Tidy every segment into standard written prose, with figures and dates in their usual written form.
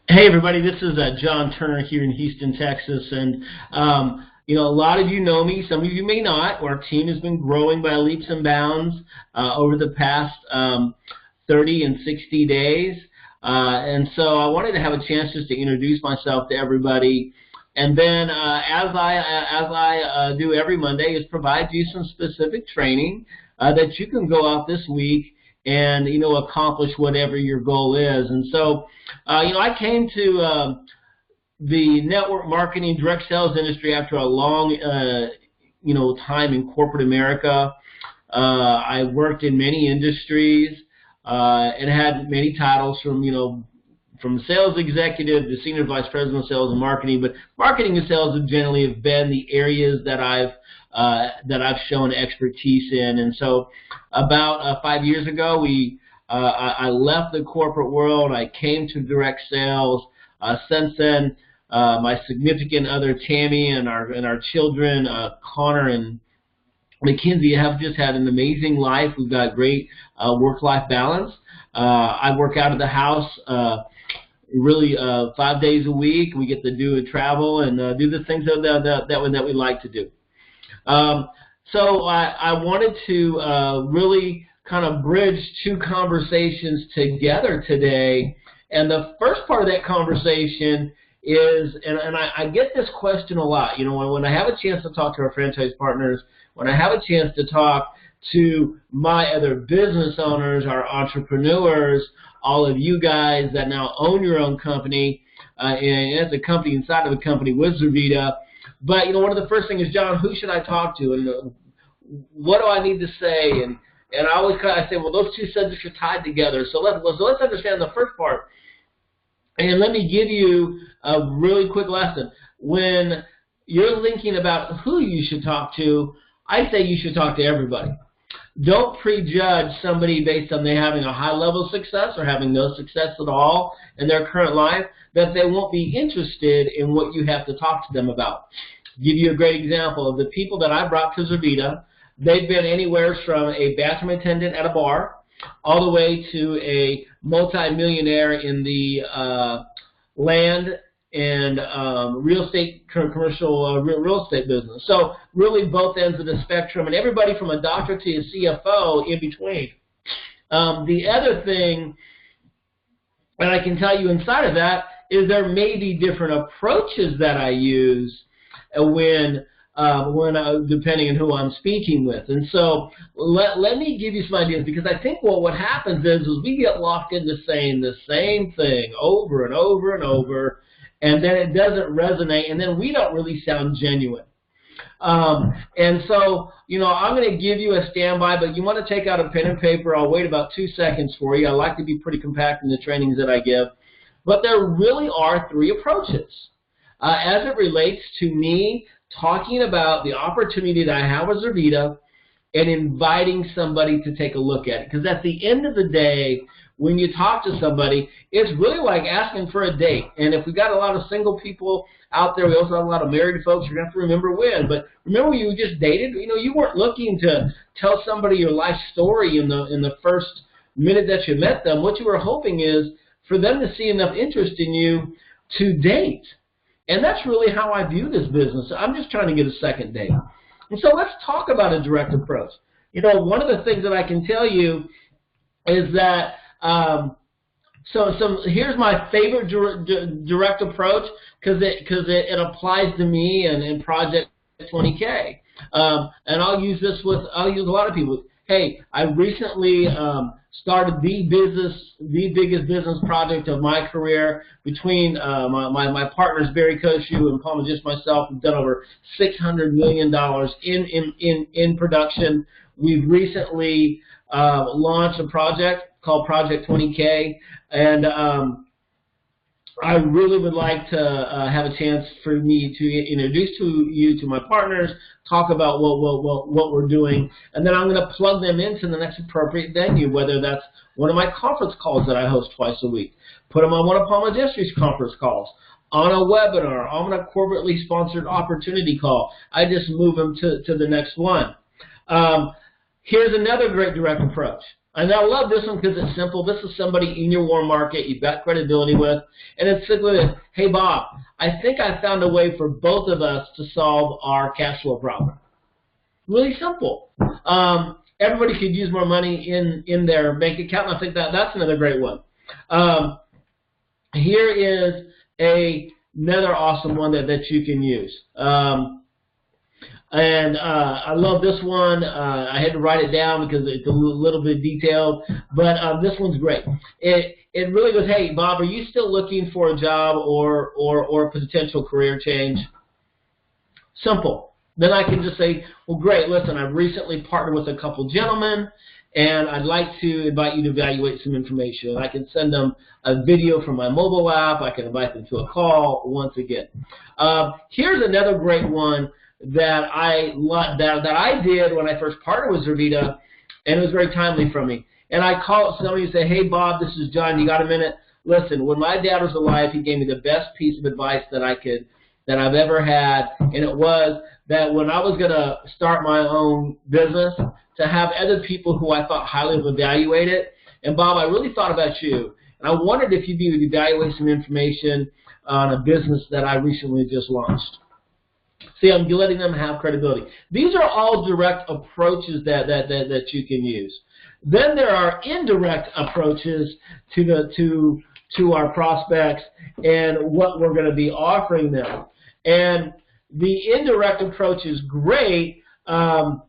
Hey everybody, this is John Turner here in Houston, Texas, and a lot of you know me, some of you may not. Our team has been growing by leaps and bounds over the past 30 and 60 days, and so I wanted to have a chance just to introduce myself to everybody, and then as I do every Monday, is provide you some specific training that you can go out this week and accomplish whatever your goal is. And so I came to the network marketing direct sales industry after a long time in corporate America. I worked in many industries and had many titles from sales executive to senior vice president of sales and marketing, but marketing and sales generally have been the areas that I've shown expertise in. And so about 5 years ago, I left the corporate world. I came to direct sales. Since then, my significant other Tammy and our children Connor and Mackenzie have just had an amazing life. We've got great work-life balance. I work out of the house really 5 days a week. We get to do and travel and do the things that we like to do. So I wanted to really kind of bridge two conversations together today. And the first part of that conversation is, and I get this question a lot, when I have a chance to talk to our franchise partners, when I have a chance to talk to my other business owners, our entrepreneurs, all of you guys that now own your own company, and it's a company inside of a company with Zurvita. But one of the first things is, John, who should I talk to, and what do I need to say? And I always kind of say, well, those two subjects are tied together. So let's understand the first part. And let me give you a really quick lesson. When you're thinking about who you should talk to, I say you should talk to everybody. Don't prejudge somebody based on they having a high level of success or having no success at all in their current life, that they won't be interested in what you have to talk to them about. Give you a great example of the people that I brought to Zurvita. They've been anywhere from a bathroom attendant at a bar all the way to a multi-millionaire in the land and real estate, commercial real estate business. So really both ends of the spectrum, and everybody from a doctor to a CFO in between. The other thing, and I can tell you inside of that, is there may be different approaches that I use when depending on who I'm speaking with. And so let me give you some ideas, because I think what happens is we get locked into saying the same thing over and over and over, and then it doesn't resonate, and then we don't really sound genuine. And so, I'm going to give you a standby, but you want to take out a pen and paper. I'll wait about 2 seconds for you. I like to be pretty compact in the trainings that I give. But there really are three approaches as it relates to me talking about the opportunity that I have with Zurvita and inviting somebody to take a look at it. Because at the end of the day, when you talk to somebody, it's really like asking for a date. And if we've got a lot of single people out there, we also have a lot of married folks. You're going to have to remember when. But remember when you just dated? You weren't looking to tell somebody your life story in the first minute that you met them. What you were hoping is for them to see enough interest in you to date. And that's really how I view this business. I'm just trying to get a second date. And so let's talk about a direct approach. One of the things that I can tell you is that here's my favorite direct approach, because it applies to me and in Project 20K. And I'll use a lot of people. Hey, I recently started the biggest business project of my career. Between my partners Barry Koshu and Paul Magist, myself, we've done over $600 million in production. We've recently launched a project called Project 20K, and I really would like to have a chance for me to introduce you to my partners, talk about what we're doing, and then I'm going to plug them into the next appropriate venue, whether that's one of my conference calls that I host twice a week, put them on one of Paul Magist's conference calls, on a webinar, on a corporately sponsored opportunity call. I just move them to the next one. Here's another great direct approach. And I love this one because it's simple. This is somebody in your warm market you've got credibility with, and it's simply, hey Bob, I think I found a way for both of us to solve our cash flow problem. Really simple. Everybody could use more money in their bank account, and I think that's another great one. Here is another awesome one that you can use. I love this one. I had to write it down because it's a little bit detailed, but this one's great. It really goes, hey, Bob, are you still looking for a job or a potential career change? Simple. Then I can just say, well, great, listen, I've recently partnered with a couple gentlemen, and I'd like to invite you to evaluate some information. I can send them a video from my mobile app. I can invite them to a call once again. Here's another great one that I did when I first partnered with Zurvita, and it was very timely for me. And I call somebody and say, hey, Bob, this is John. You got a minute? Listen, when my dad was alive, he gave me the best piece of advice that I've ever had, and it was that when I was going to start my own business, to have other people who I thought highly of evaluate it. And Bob, I really thought about you, and I wondered if you'd be able to evaluate some information on a business that I recently just launched. See, I'm letting them have credibility. These are all direct approaches that you can use. Then there are indirect approaches to our prospects and what we're going to be offering them. And the indirect approach is great, and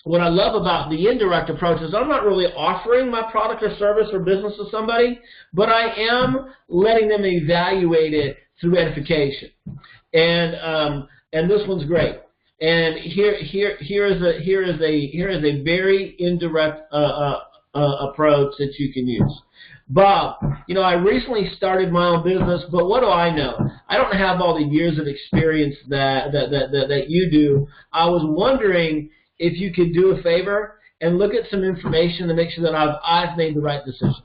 what I love about the indirect approach is I'm not really offering my product or service or business to somebody, but I am letting them evaluate it through edification. And this one's great. And here is a very indirect approach that you can use. Bob, you know, I recently started my own business, but what do I know? I don't have all the years of experience that you do. I was wondering if you could do a favor and look at some information to make sure that I've made the right decision.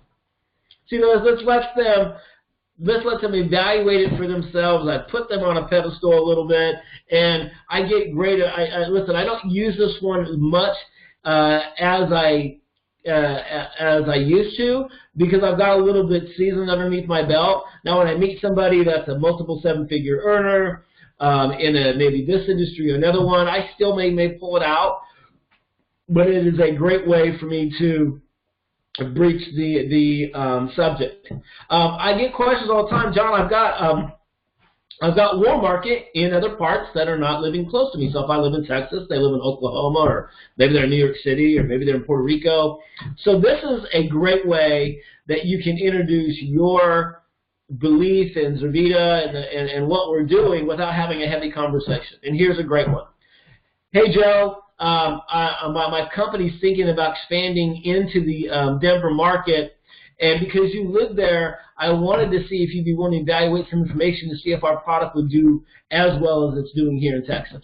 See, let's let them evaluate it for themselves. I put them on a pedestal a little bit, and I get great. Listen, I don't use this one as much as I used to, because I've got a little bit seasoned underneath my belt. Now, when I meet somebody that's a multiple seven-figure earner in maybe this industry or another one, I still may pull it out, but it is a great way for me to breach the subject. I get questions all the time, John. I've got warm market in other parts that are not living close to me. So if I live in Texas, they live in Oklahoma, or maybe they're in New York City, or maybe they're in Puerto Rico. So this is a great way that you can introduce your belief in Zurvita and what we're doing without having a heavy conversation. And here's a great one. Hey, Joe, my company's thinking about expanding into the Denver market, and because you live there, I wanted to see if you'd be willing to evaluate some information to see if our product would do as well as it's doing here in Texas.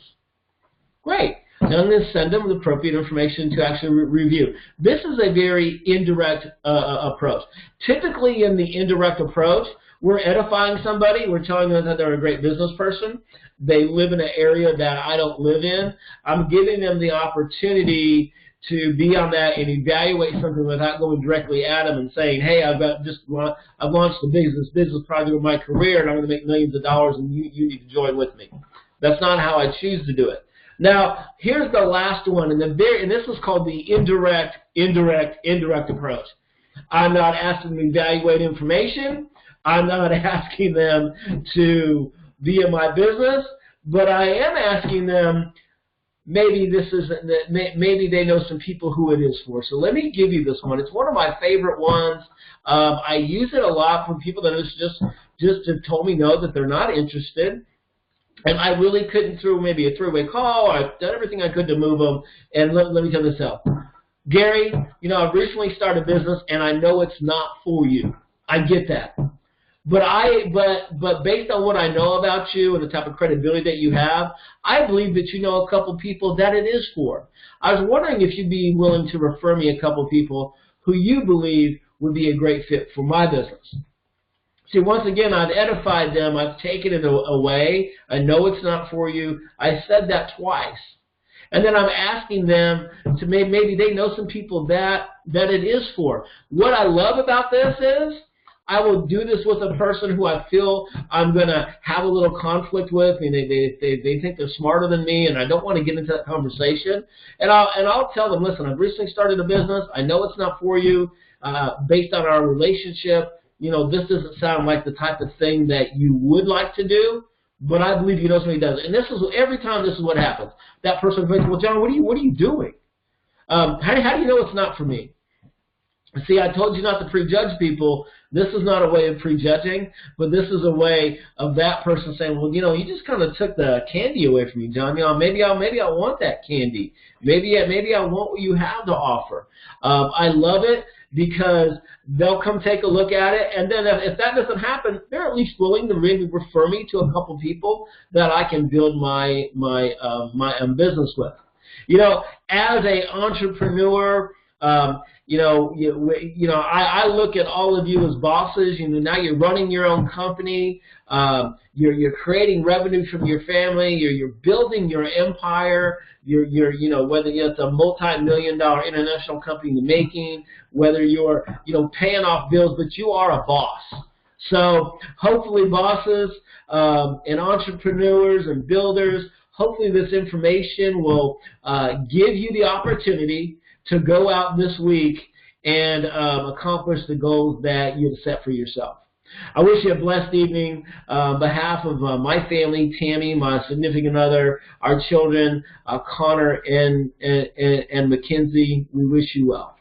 Great. Now I'm going to send them the appropriate information to actually review. This is a very indirect approach. Typically in the indirect approach, we're edifying somebody. We're telling them that they're a great business person. They live in an area that I don't live in. I'm giving them the opportunity to be on that and evaluate something without going directly at them and saying, hey, I've launched a business project of my career, and I'm going to make millions of dollars, and you need to join with me. That's not how I choose to do it. Now, here's the last one, and this is called the indirect approach. I'm not asking them to evaluate information. I'm not asking them to be in my business, but I am asking them, maybe they know some people who it is for. So let me give you this one. It's one of my favorite ones. I use it a lot from people that just have told me no, that they're not interested. And I really couldn't, through maybe a three-way call, I've done everything I could to move them. And let me tell this out. Gary, you know, I've recently started a business, and I know it's not for you. I get that. But based on what I know about you and the type of credibility that you have, I believe that you know a couple people that it is for. I was wondering if you'd be willing to refer me a couple people who you believe would be a great fit for my business. See, once again, I've edified them. I've taken it away. I know it's not for you. I said that twice. And then I'm asking them to maybe they know some people that it is for. What I love about this is I will do this with a person who I feel I'm going to have a little conflict with, and they think they're smarter than me, and I don't want to get into that conversation. And I'll tell them, listen, I've recently started a business. I know it's not for you. Based on our relationship, this doesn't sound like the type of thing that you would like to do, but I believe you know somebody does. And every time this is what happens. That person thinks, well, John, what are you doing? How do you know it's not for me? See, I told you not to prejudge people. This is not a way of prejudging, but this is a way of that person saying, well, you just kind of took the candy away from me, John. Maybe I want that candy. Maybe I want what you have to offer. I love it because they'll come take a look at it, and then if that doesn't happen, they're at least willing to really refer me to a couple people that I can build my business with. As an entrepreneur, I look at all of you as bosses. Now you're running your own company. You're creating revenue from your family. You're building your empire. Whether it's a multi-million-dollar international company in the making, whether you're paying off bills, but you are a boss. So hopefully, bosses and entrepreneurs and builders, hopefully this information will give you the opportunity to go out this week and accomplish the goals that you've set for yourself. I wish you a blessed evening. On behalf of my family, Tammy, my significant other, our children, Connor and Mackenzie, we wish you well.